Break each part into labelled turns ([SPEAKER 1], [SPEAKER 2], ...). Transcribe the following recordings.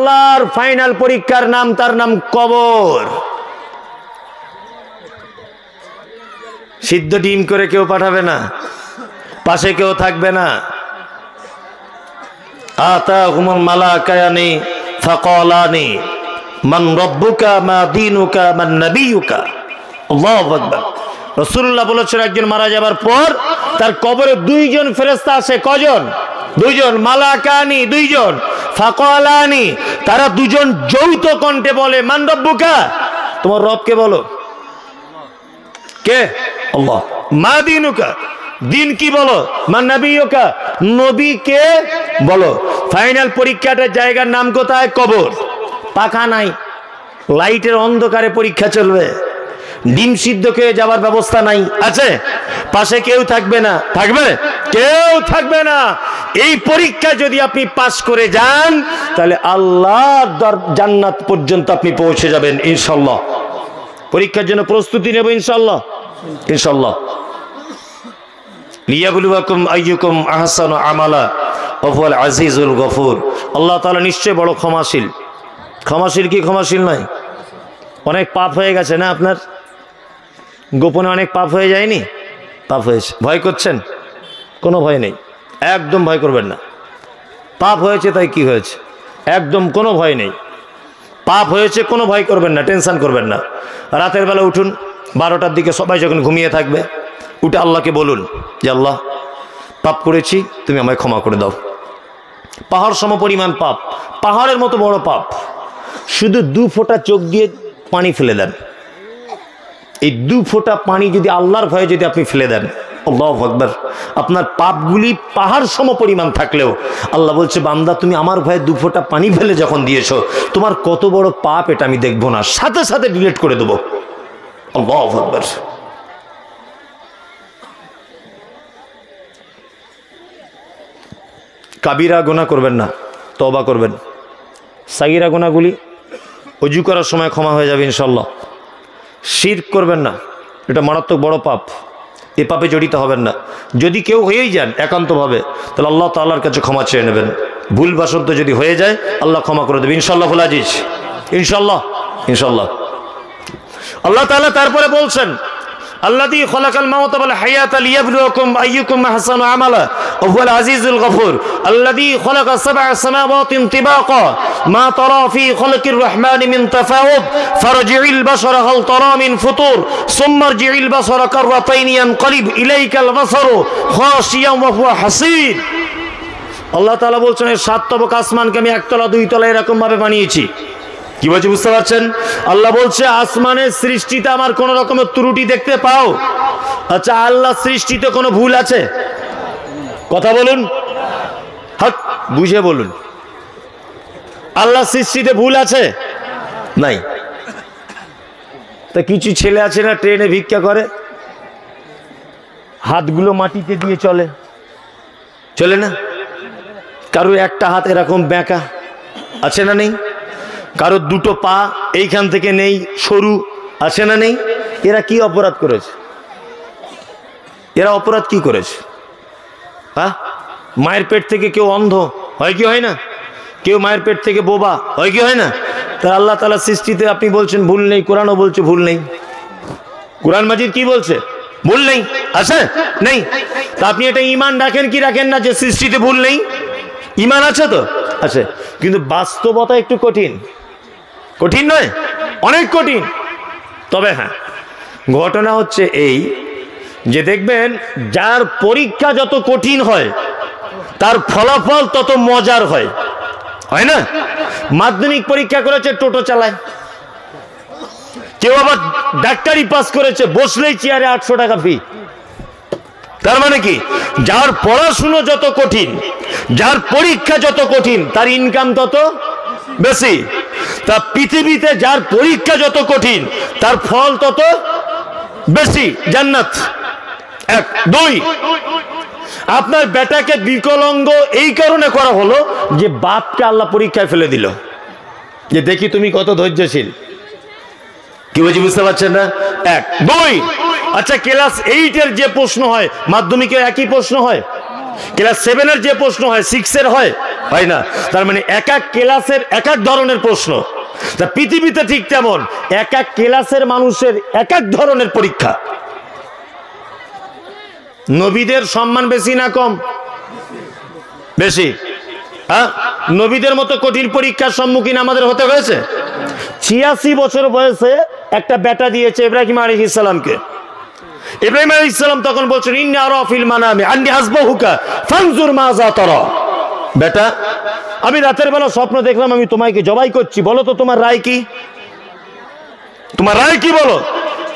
[SPEAKER 1] আল্লাহর ফাইনাল পরীক্ষার নাম, তার নাম কবর। সিদ্ধ ডিম করে কেউ পাঠাবে না, পাশে কেউ থাকবে না। আতাহুমুল মালাকায়ানি ফাকালানি মান রাব্বুকা মা দীনুকা মান নাবিয়ুকা। আল্লাহু আকবার। রাসূলুল্লাহ বলেছেন একজন মারা যাবার পর তার কবরে দুইজন ফেরেশতা আসে। কজন? দুইজন। মালাকানি, দুইজন। ফাকালানি, তারা দুজন যৌথ কণ্ঠে বলে মান রাব্বুকা, তোমার রবকে বলো। কে? আল্লাহ। মা দীনুকা, দিন কি বলো। মান নাবিয়ুকা, নবীকে বলো। ফাইনাল পরীক্ষাটার জায়গার নাম কোথায়? কবর। পাখা নাই, লাইটের অন্ধকারে পরীক্ষা চলবে। ডিম সিদ্ধ খেয়ে যাওয়ার ব্যবস্থা নাই, আছে? পাশে কেউ থাকবে না, থাকবে? কেউ থাকবে না। এই পরীক্ষা যদি আপনি পাস করে যান তাহলে আল্লাহর জান্নাত পর্যন্ত আপনি পৌঁছে যাবেন ইনশাআল্লাহ। পরীক্ষার জন্য প্রস্তুতি নেব ইনশাআল্লাহ, ইনশাআল্লাহ। লিয়াবলুয়াকুম আইয়ুকুম আহসানু আমালা ওয়া হুয়াল আজিজুল গফুর। আল্লাহ তাআলা নিশ্চয় বড় ক্ষমাশীল। ক্ষমাশীল কি ক্ষমাশীল নয়? অনেক পাপ হয়ে গেছে না আপনার? গোপনে অনেক পাপ হয়ে যায়নি? পাপ হয়েছে, ভয় করছেন? কোনো ভয় নেই, একদম ভয় করবেন না। পাপ হয়েছে তাই কি হয়েছে, একদম কোনো ভয় নেই। পাপ হয়েছে, কোনো ভয় করবেন না, টেনশন করবেন না। রাতের বেলা উঠুন, 12টার দিকে সবাই যখন ঘুমিয়ে থাকবে, উঠে আল্লাহকে বলুন যে আল্লাহ, পাপ করেছি, তুমি আমায় ক্ষমা করে দাও। পাহাড় সম পরিমাণ পাপ, পাহাড়ের মতো বড় পাপ। শুধু 2 ফোঁটা চোখ দিয়ে পানি ফেলে দেন। এই 2 ফোঁটা পানি যদি আল্লাহর ভয়ে যদি আপনি ফেলে দেন, আল্লাহু আকবার, আপনার পাপগুলি পাহাড় সম পরিমাণ থাকলেও আল্লাহ বলছে বান্দা তুমি আমার ভয়ে 2 ফোঁটা পানি ফেলে যখন দিয়েছো, তোমার কত বড় পাপ এটা আমি দেখবো না, সাথে সাথে ডিলিট করে দেবো। আল্লাহু আকবার। কাবিরা গুনাহ করবেন না, তওবা করবেন। সাগীরা গুনাহগুলি ওযু করার সময় ক্ষমা হয়ে যাবে ইনশাআল্লাহ। শিরক করবেন না, এটা মারাত্মক বড় পাপ। এই পাপে জড়িত হবেন না। যদি কেউ হয়েই যান একান্তভাবে, তাহলে আল্লাহ তাআলার কাছে ক্ষমা চেয়ে নেবেন। ভুল বাসন্ত যদি হয়ে যায় আল্লাহ ক্ষমা করে দেবে ইনশাআল্লাহুল আজিজ, ইনশাআল্লাহ, ইনশাআল্লাহ। আল্লাহ তাআলা তারপরে বলছেন আল্লাযী খালাকাল মাউতা ওয়াল হায়াতা লিয়াবলুয়াকুম আইয়ুকুম আহসানু আমালা ওয়া হুয়াল আজিজুল গফুর। আল্লাযী খালাকা সাবআ সামাওয়াতিন তিবাকা মা তারা ফী খালকির রহমানি মিন তাফাউত ফারজি'িল বাসারা হাল তারা মিন ফুতুর সুম্মা আরজি'িল বাসারা কাররাতাইন ইয়ানকালিব ইলাইকাল বাসারু খাশিয়ান ওয়া হুয়া হাসীর। আল্লাহ তাআলা বলছেন এই 7 তবক আসমানকে আমি একতলা 2 তলা এরকম ভাবে বানিয়েছি। কি বলছে বুঝতে পারছেন? আল্লাহ বলছে আসমানের সৃষ্টিতে আমার কোন রকমের ত্রুটি দেখতে পাও? আচ্ছা, আল্লাহ সৃষ্টিতে কোনো ভুল আছে? কথা বলুন, হক বুঝে বলুন। আল্লাহ সৃষ্টিতে ভুল আছে? নাই। তা কিছু ছেলে আছে না ট্রেনে ভিক্ষা করে, হাতগুলো মাটিতে দিয়ে চলে, চলে না? কারো একটা হাত এরকম বেঁকা আছে না নেই? কারো 2টো পা এইখান থেকে নেই, সরু আছে না নেই? এরা কি অপরাধ করেছে? এরা অপরাধ কি করেছে? হ্যাঁ, মায়ের পেট থেকে কেউ অন্ধ হয় কি হয় না? কেউ মায়ের পেট থেকে বোবা হয় কি হয় না? তা আল্লাহ তাআলা সৃষ্টিতে আপনি বলছেন ভুল নেই, কোরআনও বলছে ভুল নেই। কোরআন মাজিদ কি বলছে? ভুল নেই, আছে নেই? তা আপনি এটা ঈমান রাখেন কি রাখেন না যে সৃষ্টিতে ভুল নেই? ঈমান আছে তো? আছে। কিন্তু বাস্তবতা একটু কঠিন, কঠিন নয়, অনেক কঠিন। তবে হ্যাঁ, ঘটনা হচ্ছে এই যে দেখবেন যার পরীক্ষা যত কঠিন হয় তার ফলাফল তত মজার হয়, হয় না? মাধ্যমিক পরীক্ষা করেছে, টোটো চালায়। কেউ আবার ডাক্তারি পাস করেছে, বসলেই চেয়ারে 800 টাকা ফি। তার মানে কি, যার পড়াশুনো যত কঠিন, যার পরীক্ষা যত কঠিন, তার ইনকাম তত বেশি। তা পৃথিবীতে যার পরীক্ষা যত কঠিন তার ফল তত বেশি, জান্নাত। 1 2 আপনার বেটাকে বিকলাঙ্গ এই কারণে করা হলো যে বাপকে আল্লাহ পরীক্ষায় ফেলে দিল যে দেখি তুমি কত ধৈর্যশীল। কি বলছি বুঝতে পারছেন না? 1 2 আচ্ছা, ক্লাস 8 এর যে প্রশ্ন হয় মাধ্যমিকে একই প্রশ্ন হয়, ক্লাস 7 এর যে প্রশ্ন হয় 6 এর হয়, হয় না। তার মানে এক এক ক্লাসের এক এক ধরনের প্রশ্ন। তা পৃথিবীতে ঠিক তেমন এক এক ক্লাসের মানুষের এক এক ধরনের পরীক্ষা। নবীদের সম্মান বেশি না কম? বেশি। হ্যাঁ, নবীদের মতো কঠিন পরীক্ষার সম্মুখীন আমাদের হতে হয়েছে। 86 বছর বয়সে একটা বেটা দিয়েছে ইব্রাহিম আলাইহিস সালামকে। ইব্রাহিম আলাইহিস সালাম তখন বলছেন ইন্নী আরা ফিল মানামি আন্নী আযবাহুকা ফানজুর মাযা তারা। বেটা, আমি রাতের বেলা স্বপ্ন দেখলাম আমি তোমাকে জবাই করছি, বলো তো তোমার রায় কি? তোমার রায় কি বলো?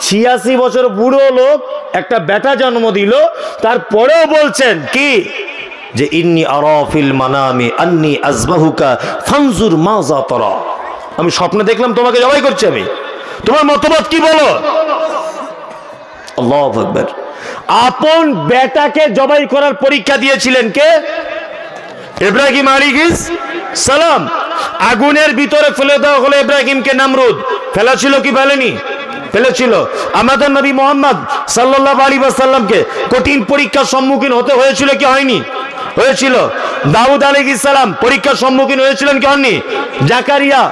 [SPEAKER 1] 86 বছর বুড়ো লোক একটা বেটা জন্ম দিল, তারপরেও বলছেন কি যে ইন্নী আরা ফিল মানামি আন্নী আযবাহুকা ফানজুর মাযা তারা। আমি স্বপ্নে দেখলাম তোমাকে জবাই করছি, আমি তোমার মতবাদ কি বলো? আল্লাহু আকবার। আপন বেটাকে জবাই করার পরীক্ষা দিয়েছিলেন কে? ইব্রাহিম আলাইহিস সালাম। আগুনের ভিতরে ফেলে দেওয়া হলো ইব্রাহিমকে নমরুদ। ফেলেছিল কি ফেলেনি? ফেলেছিল। আমাদের নবী মুহাম্মদ সাল্লাল্লাহু আলাইহি ওয়াসাল্লামকে কঠিন পরীক্ষার সম্মুখীন হতে হয়েছিল কি হয়নি? হয়েছিল। দাউদ আলাইহিস সালাম পরীক্ষার সম্মুখীন হয়েছিলেন কি হননি? জাকারিয়া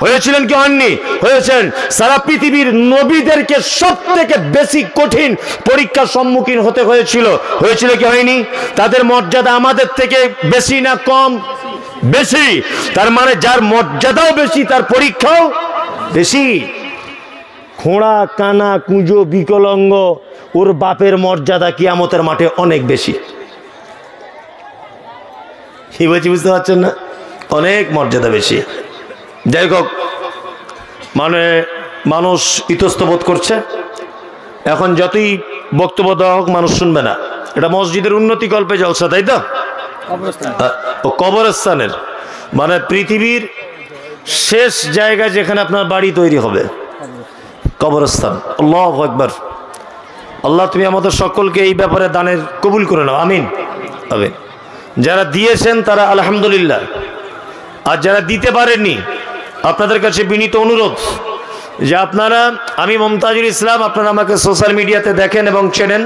[SPEAKER 1] হয়েছিলেন কি হননি? হয়েছেন। সারা পৃথিবীর নবীদেরকে সবথেকে বেশি কঠিন পরীক্ষার সম্মুখীন হতে হয়েছিল। হয়েছিল কি হয়নি? তাদের মর্যাদা আমাদের থেকে বেশি না কম? বেশি। তার মানে যার মর্যাদাও বেশি তার পরীক্ষাও বেশি। খোঁড়া কানা কুঁজো বিকলাঙ্গ ওর বাপের মর্যাদা কিয়ামতের মাঠে অনেক বেশি। কি বলছি বুঝতে পারছেন না? অনেক মর্যাদা বেশি। যাই হোক, মানে মানুষ ইতস্তবোধ করছে। এখন যতই বক্তব্য দেওয়া হোক মানুষ শুনবে না। এটা মসজিদের উন্নতি কল্পে জলসা, তাই তো? ও কবরস্থানের মানে পৃথিবীর শেষ জায়গা যেখানে আপনার বাড়ি তৈরি হবে, কবরস্থান। আল্লাহু আকবার। আল্লাহ তুমি আমাদের সকলকে এই ব্যাপারে দানের কবুল করে নাও, আমিন আমিন। যারা দিয়েছেন তারা আলহামদুলিল্লাহ, আর যারা দিতে পারেননি আপনাদের কাছে বিনীত অনুরোধ যে আপনারা, আমি মমতাজুল ইসলাম, আপনারা আমাকে সোশ্যাল মিডিয়াতে দেখেন এবং চেনেন,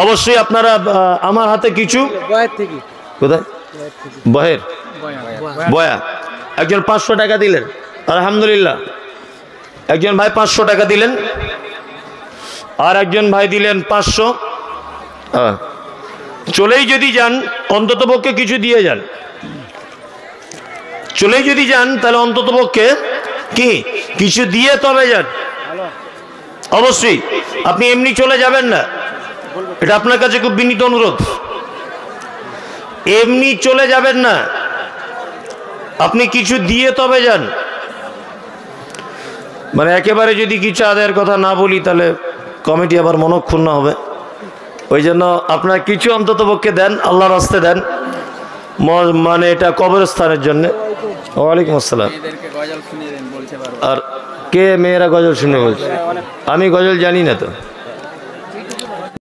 [SPEAKER 1] অবশ্যই আপনারা আমার হাতে কিছু, কোথায় বহের বয়া, একজন 500 টাকা দিলেন, আলহামদুলিল্লাহ। একজন ভাই 500 টাকা দিলেন, আর একজন ভাই দিলেন 500। চলেই যদি যান অন্তত পক্ষে কিছু দিয়ে যান। চলেই যদি যান তাহলে অন্তত পক্ষে কি কিছু দিয়ে তবে যান। অবশ্যই আপনি এমনি চলে যাবেন না, এটা আপনার কাছে খুব বিনীত অনুরোধ। এমনি চলে যাবেন না, আপনি কিছু দিয়ে তবে যান। মানে একেবারে যদি কিছু আদায়ের কথা না বলি তাহলে কমিটি আবার মনক্ষুণ্ণ হবে। ওই জন্য আপনার কিছু অন্তত পক্ষে দেন, আল্লাহর রাস্তায় দেন। মানে এটা কবরস্থানের জন্য। ওয়ালাইকুম আসসালাম। আর কে মেয়েরা গজল শুনে বলছে? আমি গজল জানি না তো।